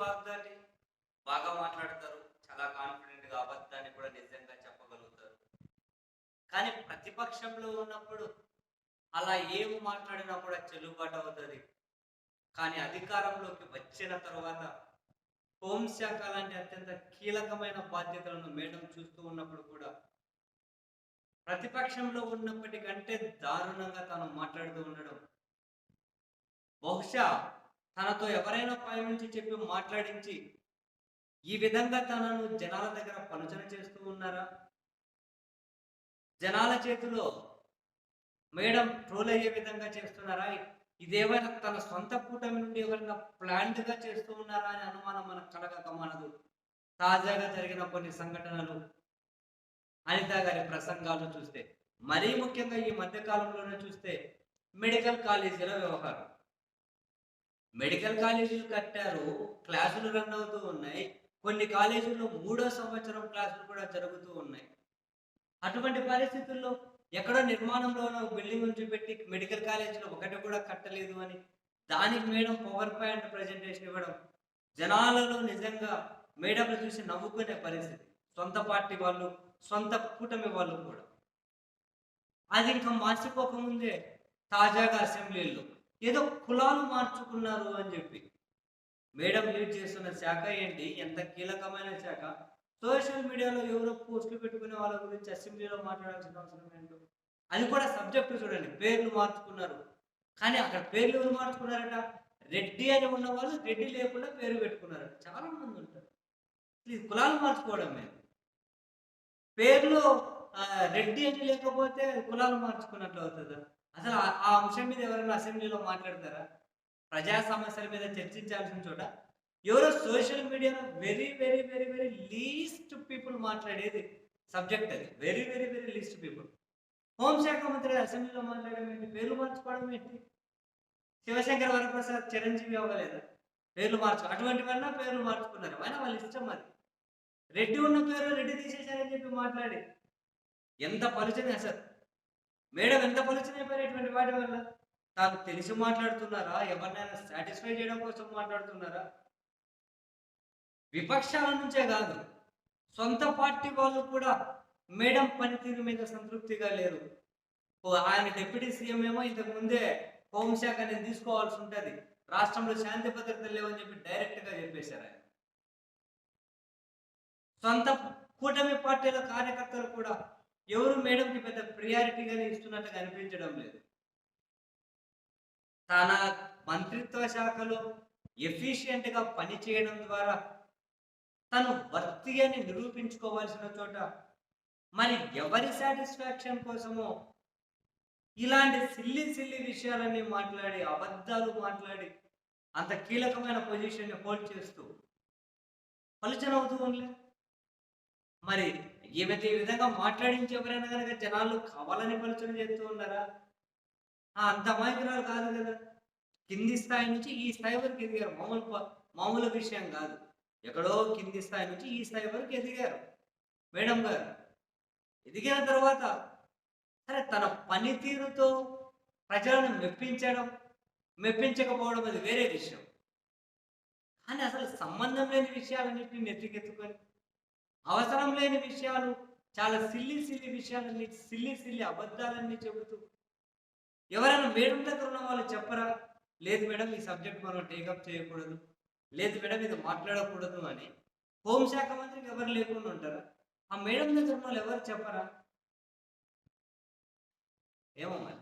వాగ్దాటి బాగా మాట్లాడతారు. చాలా కాన్ఫిడెంట్‌గా అబద్ధాన్ని కూడా నిజంగా చెప్పగలుగుతారు. కానీ ప్రతిపక్షంలో ఉన్నప్పుడు అలా ఏం మాట్లాడినా కూడా చెల్లుబాటు అవుతది. కానీ అధికారంలోకి వచ్చిన తర్వాత హోంశాఖ లాంటి అత్యంత కీలకమైన బాధ్యతలను మేడం చూస్తూ ఉన్నప్పుడు కూడా ప్రతిపక్షంలో ఉన్నప్పటికంటే దారుణంగా తాను మాట్లాడుతూ ఉండడం, బహుశా తనతో ఎవరైనా పైనుంచి చెప్పి మాట్లాడించి ఈ విధంగా తనను జనాల దగ్గర పలుచన చేస్తూ ఉన్నారా? జనాల చేతిలో మేడం ట్రోల్ అయ్యే విధంగా చేస్తున్నారా? ఇదేమైనా తన సొంత కూటమి నుండి ఎవరైనా ప్లాన్డ్‌గా చేస్తూ ఉన్నారా అనే అనుమానం మనకు కలగక మానదు. తాజాగా జరిగిన కొన్ని సంఘటనలు, అనిత గారి ప్రసంగాలు చూస్తే, మరీ ముఖ్యంగా ఈ మధ్య కాలంలోనే చూస్తే మెడికల్ కాలేజీల వ్యవహారం. మెడికల్ కాలేజీలు కట్టారు. క్లాసులు రన్ అవుతూ ఉన్నాయి. కొన్ని కాలేజీల్లో మూడో సంవత్సరం క్లాసులు కూడా జరుగుతూ ఉన్నాయి. అటువంటి పరిస్థితుల్లో ఎక్కడో నిర్మాణంలో ఉన్న ఒక బిల్డింగ్ ఉంచిపెట్టి మెడికల్ కాలేజీలో ఒకటి కూడా కట్టలేదు అని, దానికి మేడం పవర్ పాయింట్ ప్రజెంటేషన్ ఇవ్వడం, జనాలలో నిజంగా మేడంని చూసి నవ్వుకునే పరిస్థితి. సొంత పార్టీ వాళ్ళు, సొంత కూటమి వాళ్ళు కూడా. అది ఇంకా మార్చిపోకముందే తాజాగా అసెంబ్లీలో ఏదో కులాలు మార్చుకున్నారు అని చెప్పి. మేడం లీడ్ చేస్తున్న శాఖ ఏంటి? ఎంత కీలకమైన శాఖ. సోషల్ మీడియాలో ఎవరో పోస్టులు పెట్టుకునే వాళ్ళ గురించి అసెంబ్లీలో మాట్లాడాల్సిన అవసరం ఏంటో. అది కూడా సబ్జెక్టు చూడండి. పేర్లు మార్చుకున్నారు. కానీ అక్కడ పేర్లు ఎవరు మార్చుకున్నారట? రెడ్డి అని ఉన్నవాళ్ళు రెడ్డి లేకుండా పేరు పెట్టుకున్నారట. చాలా మంది ఉంటారు. ఇది కులాలు మార్చుకోవడమే. పేర్లు రెడ్డి అని లేకపోతే కులాలు మార్చుకున్నట్లు అవుతదా? అసలు ఆ అంశం మీద ఎవరైనా అసెంబ్లీలో మాట్లాడతారా? ప్రజా సమస్యల మీద చర్చించాల్సిన చోట ఎవరో సోషల్ మీడియాలో very, very, very, very least people మాట్లాడేది సబ్జెక్ట్ అది. Very, very, very least people. హోంశాఖ మంత్రి అసెంబ్లీలో మాట్లాడడం ఏంటి? పేర్లు మార్చుకోవడం ఏంటి? శివశంకర్ వరప్రసాద్ చిరంజీవి అవ్వలేదా? పేర్లు అటువంటివన్నా పేర్లు మార్చుకున్నారు. అయినా వాళ్ళ ఇష్టం అది. రెడ్డి ఉన్న పేరు రెడ్డి తీసేశారని చెప్పి మాట్లాడి ఎంత పలుచని అసలు. మేడం ఎంత పలుచనైపోయారు ఇటువంటి వాటి వల్ల. తాను తెలిసి మాట్లాడుతున్నారా? ఎవరినైనా సాటిస్ఫై చేయడం కోసం మాట్లాడుతున్నారా? విపక్షాల నుంచే కాదు, సొంత పార్టీ వాళ్ళు కూడా మేడం పనితీరు మీద సంతృప్తిగా లేరు. ఆయన డిప్యూటీ సీఎం ఏమో ఇంతకు ముందే హోంశాఖ నేను తీసుకోవాల్సి ఉంటది. రాష్ట్రంలో శాంతి భద్రతలు లేవని చెప్పి డైరెక్ట్‌గా చెప్పేశారు ఆయన. సొంత కూటమి పార్టీల కార్యకర్తలు కూడా ఎవరు మేడంకి పెద్ద ప్రియారిటీగానే ఇస్తున్నట్టుగా అనిపించడం లేదు. తన మంత్రిత్వ శాఖలో ఎఫిషియెంట్‌గా పనిచేయడం ద్వారా తను వర్తి అని నిరూపించుకోవాల్సిన చోట మరి ఎవరి సాటిస్ఫాక్షన్ కోసమో ఇలాంటి సిల్లీ సిల్లీ విషయాలన్నీ మాట్లాడి, అబద్ధాలు మాట్లాడి అంత కీలకమైన పొజిషన్‌ని హోల్డ్ చేస్తూ పలుచనవుతూ ఉండలే. మరి ఈమెతో ఈ విధంగా మాట్లాడించి ఎవరైనా గనక జనాలు కావాలని పలుచన చేస్తూ ఉన్నారా? అంత అమాయకురాలు కాదు కదా! కింది స్థాయి నుంచి ఈ స్థాయి వరకు ఎదిగారు. మామూలు విషయం కాదు. ఎక్కడో కింది స్థాయి నుంచి ఈ స్థాయి వరకు ఎదిగారు మేడం గారు. ఎదిగిన తర్వాత సరే తన పనితీరుతో ప్రజలను మెప్పించడం, మెప్పించకపోవడం అది వేరే విషయం. కానీ అసలు సంబంధం లేని విషయాలన్నిటిని నెత్తికెత్తుకొని, అవసరం లేని విషయాలు, చాలా సిల్లీ సిల్లీ విషయాలన్నీ, సిల్లీ సిల్లీ అబద్ధాలన్నీ చెబుతూ ఎవరైనా మేడం దగ్గర ఉన్న వాళ్ళు చెప్పరా? లేదు మేడం ఈ సబ్జెక్ట్ మనం టేకప్ చేయకూడదు. లేదు మేడం ఇది మాట్లాడకూడదు అని హోంశాఖ మంత్రికి ఎవరు లేకుండా ఉంటారా? ఆ మేడం దగ్గర ఉన్నోళ్ళు ఎవరు చెప్పరా? ఏమో మరి.